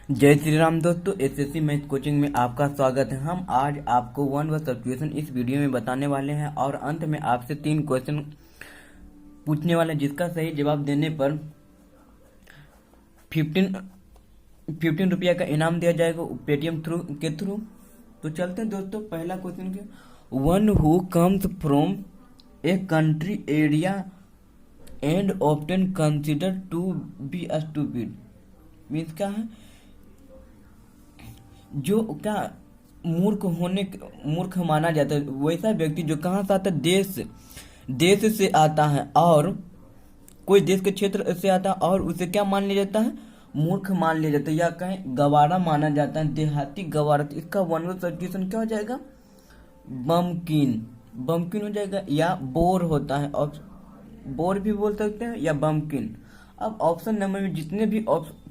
जय श्री राम दोस्तों, SSC math coaching में आपका स्वागत है। हम आज आपको वन वर्ड सब्स्टिट्यूशन इस वीडियो में बताने वाले हैं और अंत में आपसे 3 क्वेश्चन पूछने वाले हैं, जिसका सही जवाब देने पर 15 रुपया का इनाम दिया जाएगा पेटीएम के थ्रू। तो चलते हैं दोस्तों पहला क्वेश्चन के। One who comes from a country area and often consider to be stupid means क्या है, जो क्या मूर्ख माना जाता है वैसा व्यक्ति जो कहाँ से आता है, देश से आता है और कोई देश के क्षेत्र से आता है और उसे क्या मान लिया जाता है, मूर्ख मान लिया जाता है या कहीं गवारा माना जाता है, देहाती गवारा। तो इसका वन वर्ड सब्स्टिट्यूशन क्या हो जाएगा, बमकिन हो जाएगा या बोर होता है, और बोर भी बोल सकते हैं या बमकिन। अब ऑप्शन नंबर में जितने भी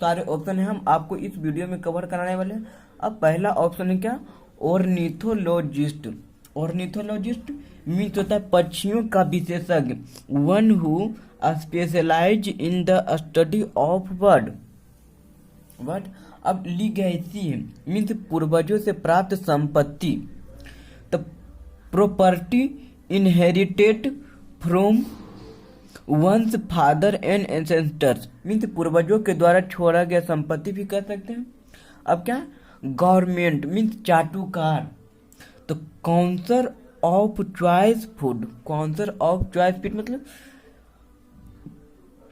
सारे ऑप्शन हैं हम आपको इस वीडियो में कवर कराने वाले हैं। अब पहला ऑप्शन है क्या, ऑर्निथोलॉजिस्ट। ऑर्निथोलॉजिस्ट मीन्स होता है पक्षियों का विशेषज्ञ, one who specialise in the study of bird. अब लीगेसी मीन्स पूर्वजों से प्राप्त संपत्ति, तो property inherited from one's father and ancestors means पूर्वजों के द्वारा छोड़ा गया संपत्ति भी कह सकते हैं। अब क्या, गवर्नमेंट मीन्स चाटुकार, तो counsellor of choice food. Counsellor of choice food मतलब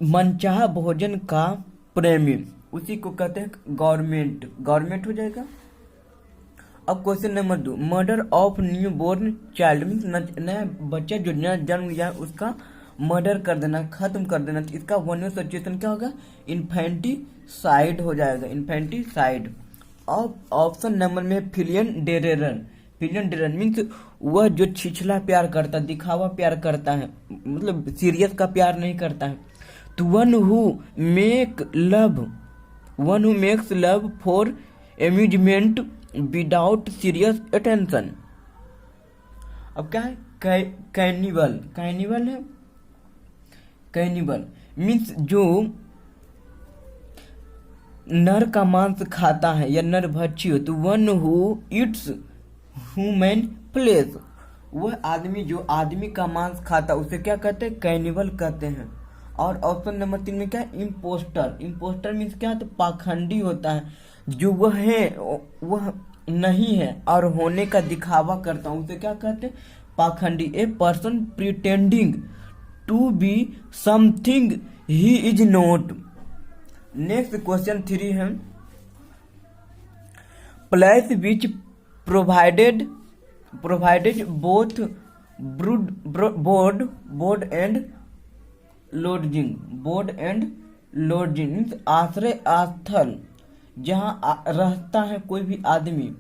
मनचाहा भोजन का प्रेमी, उसी को कहते हैं गवर्नमेंट हो जाएगा। अब question number 2, murder of new born child means नया बच्चा जो नया जन्म लिया उसका मर्डर कर देना, खत्म कर देना। तो इसका वन वर्ड सब्स्टिट्यूशन क्या होगा, इन्फेंटिसाइड हो जाएगा, इन्फेंटिसाइड। अब ऑप्शन नंबर में फिलियन डेरेरन मीन्स वह जो छिछला प्यार करता है, दिखावा प्यार करता है, मतलब सीरियस का प्यार नहीं करता है। तो one who makes love for amusement without serious attention. अब क्या है, कैनिबल है। कैनिबल मीन्स जो नर का मांस खाता है या नर भक्षी हो। तो one who eats human flesh, वह आदमी जो आदमी का मांस खाता उसे क्या कहते हैं, कैनिबल कहते हैं। और ऑप्शन नंबर 3 में क्या है, इम्पोस्टर मीन्स क्या है, तो पाखंडी होता है, जो वह है वह नहीं है और होने का दिखावा करता है उसे क्या कहते हैं, पाखंडी। A person pretending to be something he is not. Next question 3 है, place which provided both board and lodging means आश्रय स्थल, जहाँ रहता है कोई भी आदमी,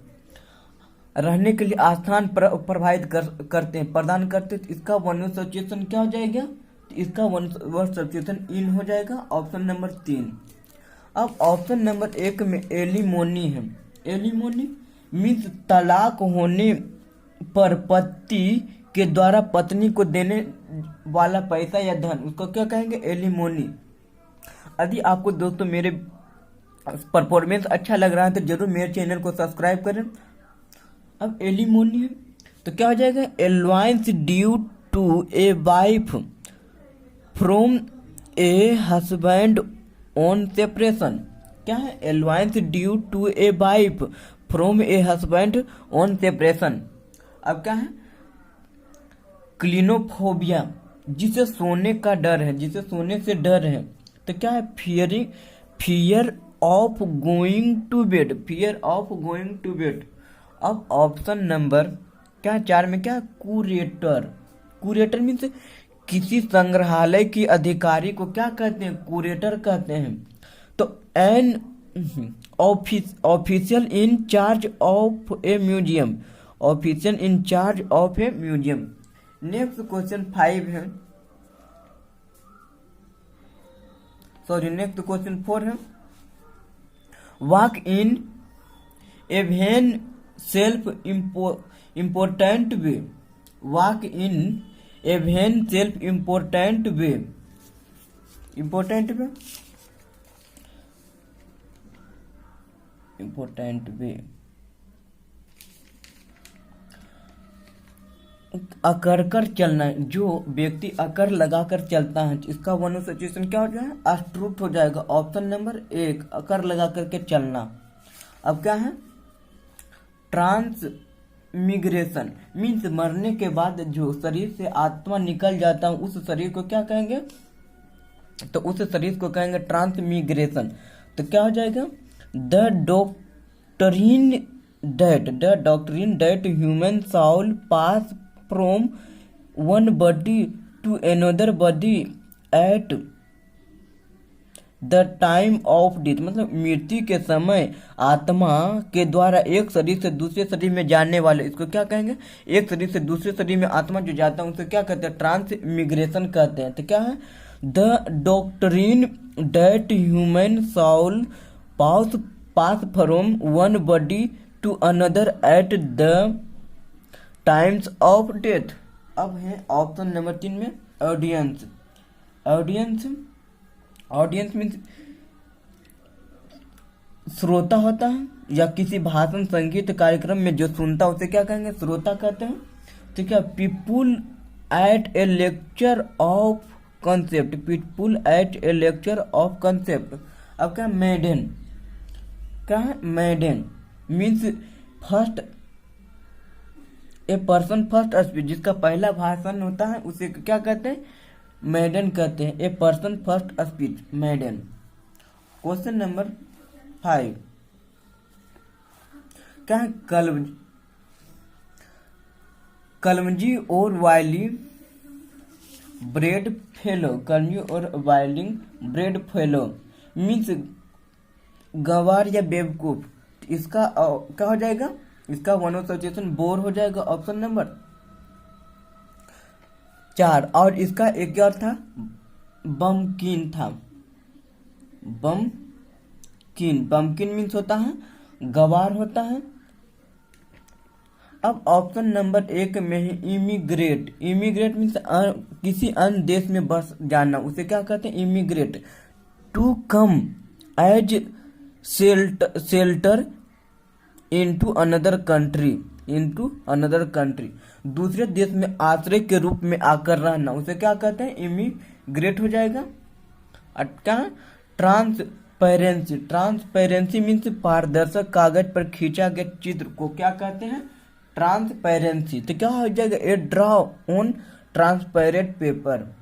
रहने के लिए आस्थान प्रदान करते। तो इसका वन वर्ड सब्स्टिट्यूशन क्या हो जाएगा, तो इसका वन वर्ड सब्स्टिट्यूशन इन हो जाएगा, ऑप्शन नंबर 3। अब ऑप्शन नंबर 1 में एलिमोनी है। एलिमोनी मीन्स तलाक होने पर पति के द्वारा पत्नी को देने वाला पैसा या धन, उसको क्या कहेंगे, एलिमोनी। यदि आपको दोस्तों मेरे परफॉर्मेंस अच्छा लग रहा है तो जरूर मेरे चैनल को सब्सक्राइब करें। अब एलिमोनी है तो क्या हो जाएगा, allowance due to a wife from a husband on separation. क्या है, allowance due to a wife from a husband on separation. अब क्या है, क्लिनोफोबिया जिसे सोने का डर है, जिसे सोने से डर है। तो क्या है, fear of going to bed. अब ऑप्शन नंबर क्या 4 में क्या, कुरेटर मीन्स किसी संग्रहालय की अधिकारी को क्या कहते हैं, कुरेटर कहते हैं। तो an official in charge of a museum, next question 5 है, नेक्स्ट क्वेश्चन 4 है, walk in a vain self important way. Walk in a vain self important way. Important way. अकड़ चलना, जो व्यक्ति अकड़ लगाकर चलता है इसका वन ऑफ सिचुएशन क्या हो जाएगा, अट्रूथ हो जाएगा। ऑप्शन नंबर 1 अकड़ लगा करके चलना। अब क्या है, ट्रांसमिग्रेशन मीन्स मरने के बाद जो शरीर से आत्मा निकल जाता है उस शरीर को क्या कहेंगे, तो उस शरीर को कहेंगे ट्रांसमिग्रेशन। तो क्या हो जाएगा, the doctrine that human soul pass from one body to another body at the time of death, मतलब मृत्यु के समय आत्मा के द्वारा एक शरीर से दूसरे शरीर में जाने वाले, इसको क्या कहेंगे, एक शरीर से दूसरे शरीर में आत्मा जो जाता है उसे क्या कहते हैं, ट्रांसमिग्रेशन कहते हैं। तो क्या है, the doctrine that human soul pass from one body to another at the times of death. अब है ऑप्शन नंबर 3 में ऑडियंस। ऑडियंस मीन्स श्रोता होता है, या किसी भाषण संगीत कार्यक्रम में जो सुनता है उसे क्या कहेंगे, श्रोता कहते हैं। तो क्या, people at a lecture of concept, people at a lecture of concept. अब क्या, मेडन, क्या है, maiden means first, a person first speech, जिसका पहला भाषण होता है उसे क्या कहते हैं, मेडन कहते हैं। A person first speech, maiden. Question number 5 क्या है, कलमजी और वाइली ब्रेड फेलो, कलमजी और वाइलिंग ब्रेड फेलो मीन्स गंवार या बेवकूफ। इसका क्या हो जाएगा, इसका वन ऑफ सिचुएशन बोर हो जाएगा। Option number 4। और इसका एक और था, बमकिन था, बमकिन मीन्स होता है गवार होता है। अब ऑप्शन नंबर 1 में है इमिग्रेट मीन्स किसी अन्य देश में बस जाना, उसे क्या कहते हैं, immigrate. To come as shelter into another country, दूसरे देश में आश्रय के रूप में आकर रहना, उसे क्या कहते हैं, इमिग्रेट हो जाएगा। क्या, ट्रांसपेरेंसी मीन्स पारदर्शक कागज पर खींचा गया चित्र को क्या कहते हैं, ट्रांसपेरेंसी। तो क्या हो जाएगा, a draw on transparent paper,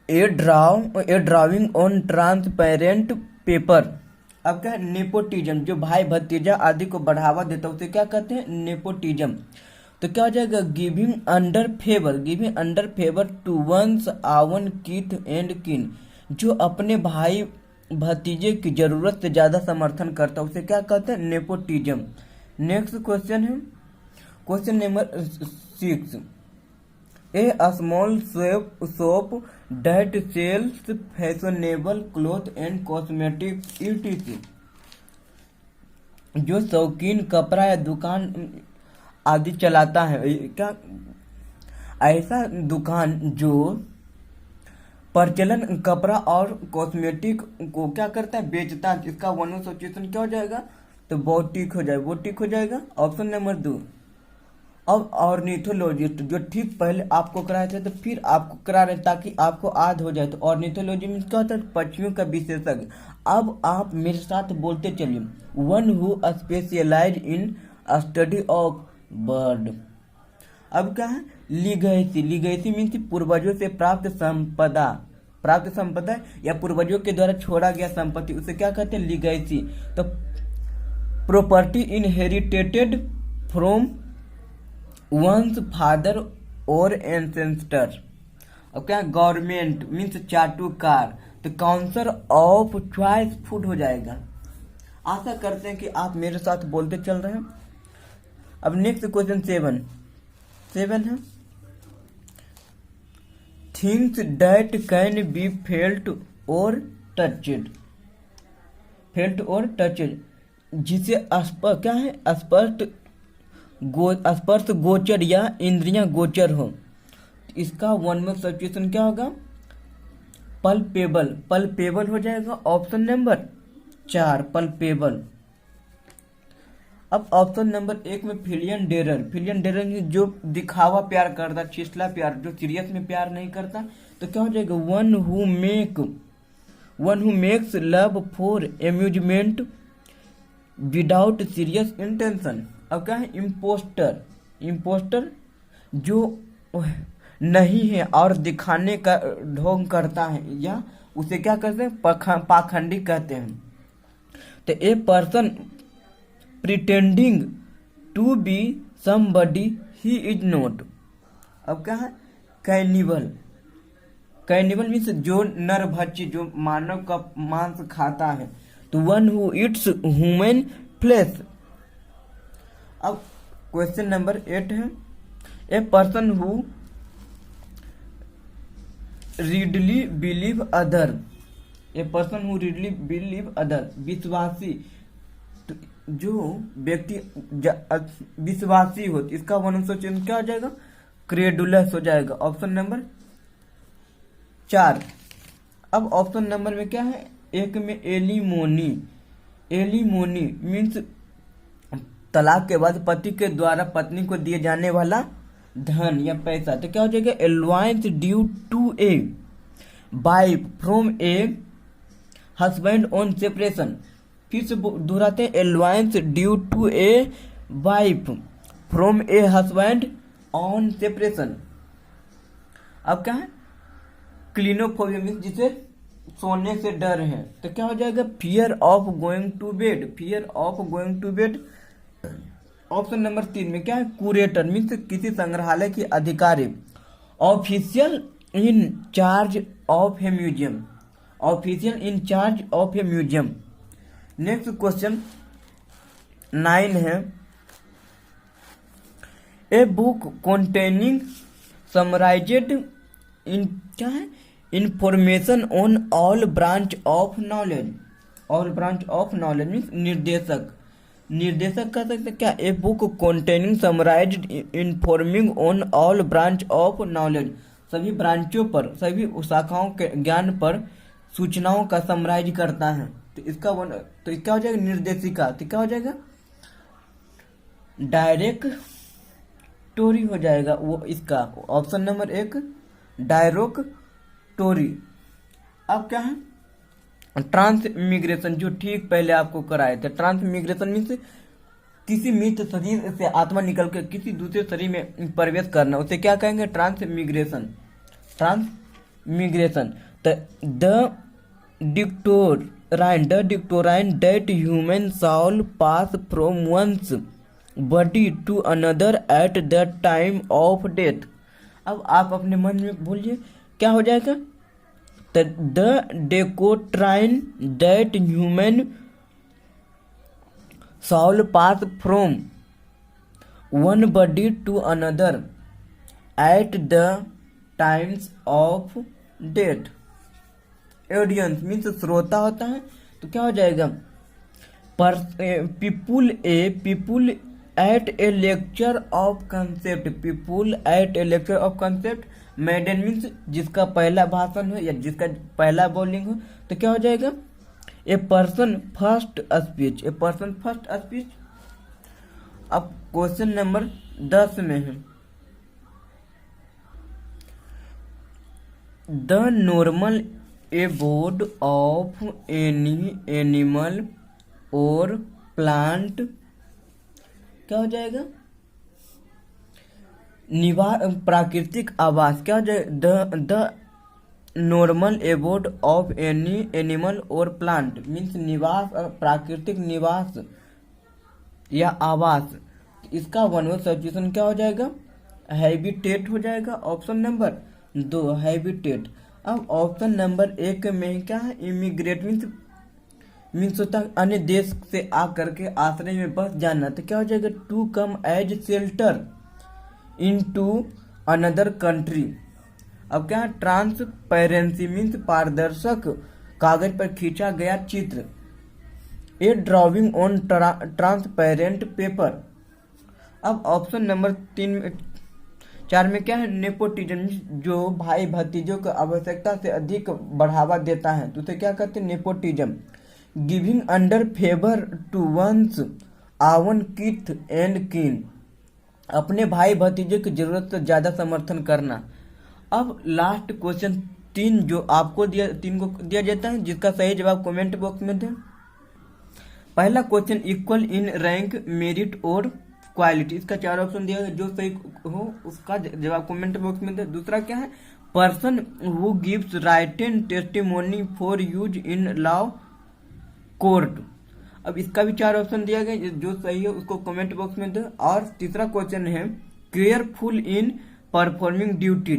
a drawing on transparent paper. अब क्या है, नेपोटिज्म, जो भाई भतीजा आदि को बढ़ावा देता है उसे क्या कहते हैं, नेपोटिज्म। तो क्या हो जाएगा, giving under favour to one's own kith and kin, जो अपने भाई भतीजे की जरूरत से ज्यादा समर्थन करता है उसे क्या कहते हैं, नेपोटिज्म। नेक्स्ट क्वेश्चन है question number 6, A small shop that sells fashionable clothes and cosmetics etc, जो शौकीन कपड़ा या दुकान आदि चलाता है, क्या ऐसा दुकान जो प्रचलन कपड़ा और कॉस्मेटिक को क्या करता है, बेचता है, इसका वन ऑफ सिचुएशन क्या हो जाएगा, तो बोटिक हो जाएगा। Option number 2। अब ऑर्निथोलॉजिस्ट, जो ठीक पहले आपको कराए थे तो फिर आपको करा रहे ताकि आपको याद हो जाए। तो ऑर्निथोलॉजी में क्या होता है, पक्षियों का विशेषज्ञ। अब आप मेरे साथ बोलते चलिए, one who specialise in study of bird. अब क्या है, लीगेसी मीन्स पूर्वजों से प्राप्त संपदा या पूर्वजों के द्वारा छोड़ा गया संपत्ति, उसे क्या कहते हैं, लीगेसी। तो property inherited from one's father और एंसेस्टर। अब क्या, गवर्नमेंट मीन्स चाटुकार। तो काउंसिल ऑफ चॉइस फूड हो जाएगा। आशा करते हैं कि आप मेरे साथ बोलते चल रहे हैं। अब नेक्स्ट क्वेश्चन 7 है, things that can be felt और टचड, जिसे क्या है, स्पर्श गोचर या इंद्रियां गोचर हो, इसका वन में सिचुएशन क्या होगा, पल्पेबल हो जाएगा। Option number 4 palpebral. अब ऑप्शन नंबर 1 में फिलियन डेरर जो दिखावा प्यार करता, छिछला प्यार, जो सीरियस में प्यार नहीं करता, तो क्या हो जाएगा one who makes love for amusement without serious intention. अब क्या है इम्पोस्टर जो नहीं है और दिखाने का ढोंग करता है, या उसे क्या कहते हैं पाखंडी कहते हैं। तो a person pretending to be somebody he is not. अब क्या है कैनिबल मीन्स जो नरभक्षी, जो मानव का मांस खाता है। तो one who eats human flesh. अब क्वेश्चन नंबर 8 है a person who readily believe other. विश्वासी, जो व्यक्ति विश्वासी हो, इसका वंश क्या हो जाएगा क्रेडुलस हो जाएगा। Option number 4। अब ऑप्शन नंबर में क्या है, एक में एलिमोनी मीन्स तलाक के बाद पति के द्वारा पत्नी को दिए जाने वाला धन या पैसा। तो क्या हो जाएगा allowance due to a wife from a husband on separation. फिर से दोहराते हैं, allowance due to a wife from a husband on separation. अब क्या है क्लिनोफोबिया मीन्स जिसे सोने से डर है। तो क्या हो जाएगा fear of going to bed. Option number 3 में क्या है क्यूरेटर मीन्स किसी संग्रहालय के अधिकारी। Official in charge of a museum. Next question 9 है ए बुक कंटेनिंग समराइज्ड इन क्या है information on all branch of knowledge means निर्देशक कह सकते क्या a book containing summarised informing on all branch of knowledge. सभी ब्रांचों पर, सभी शाखाओं के ज्ञान पर सूचनाओं का समराइज करता है। तो इसका तो क्या हो जाएगा निर्देशिका। तो क्या हो जाएगा डायरेक्टोरी हो जाएगा वो इसका। Option number 1 directory. अब क्या है ट्रांसमिग्रेशन, जो ठीक पहले आपको कराए थे। ट्रांसमिग्रेशन मीन्स किसी मृत शरीर से आत्मा निकल कर किसी दूसरे शरीर में प्रवेश करना, उसे क्या कहेंगे transmigration. The doctrine that human shall pass from one's body to another at the time of death. अब आप अपने मन में बोलिए क्या हो जाएगा the doctrine that human shall pass from one body to another at the times of death. Audience means श्रोता होता है। तो क्या हो जाएगा people at a lecture of concept. Maiden means जिसका पहला भाषण हो या जिसका पहला बॉलिंग हो। तो क्या हो जाएगा ए पर्सन फर्स्ट स्पीच। अब क्वेश्चन नंबर 10 में है the normal abode of any animal और प्लांट। क्या हो जाएगा प्राकृतिक आवास। क्या हो जाएगा the normal abode of any animal और प्लांट मीन्स निवास, प्राकृतिक निवास या आवास। इसका वन वर्ड सब्स्टिट्यूशन क्या हो जाएगा हैबिटेट हो जाएगा। Option number 2 habitat. अब ऑप्शन नंबर 1 में क्या है इमिग्रेट मीन्स होता है अन्य देश से आकर के आश्रय में बस जाना। तो क्या हो जाएगा to come as shelter into another country. अब क्या है ट्रांसपेरेंसी मीन्स पारदर्शक कागज पर खींचा गया चित्र। ए ड्राइंग ऑन ट्रांसपेरेंट पेपर। अब ऑप्शन नंबर 4 में क्या है नेपोटिज्म, जो भाई भतीजों को आवश्यकता से अधिक बढ़ावा देता है तो उसे क्या कहते हैं nepotism. Giving under favour to one's own kith and किन, अपने भाई भतीजे की जरूरत से ज्यादा समर्थन करना। अब लास्ट क्वेश्चन 3 जो आपको दिया 3 को दिया जाता है, जिसका सही जवाब कमेंट बॉक्स में दें। पहला question equal in rank merit और क्वालिटी, इसका 4 ऑप्शन दिया गया, जो सही हो उसका जवाब कमेंट बॉक्स में दें। दूसरा क्या है, person who gives written testimony for use in law court, अब इसका भी 4 ऑप्शन दिया गया, जो सही है उसको कमेंट बॉक्स में दे। और तीसरा क्वेश्चन है careful in performing duty.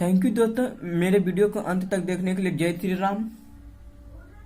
Thank you दोस्तों, मेरे वीडियो को अंत तक देखने के लिए। जय श्री राम।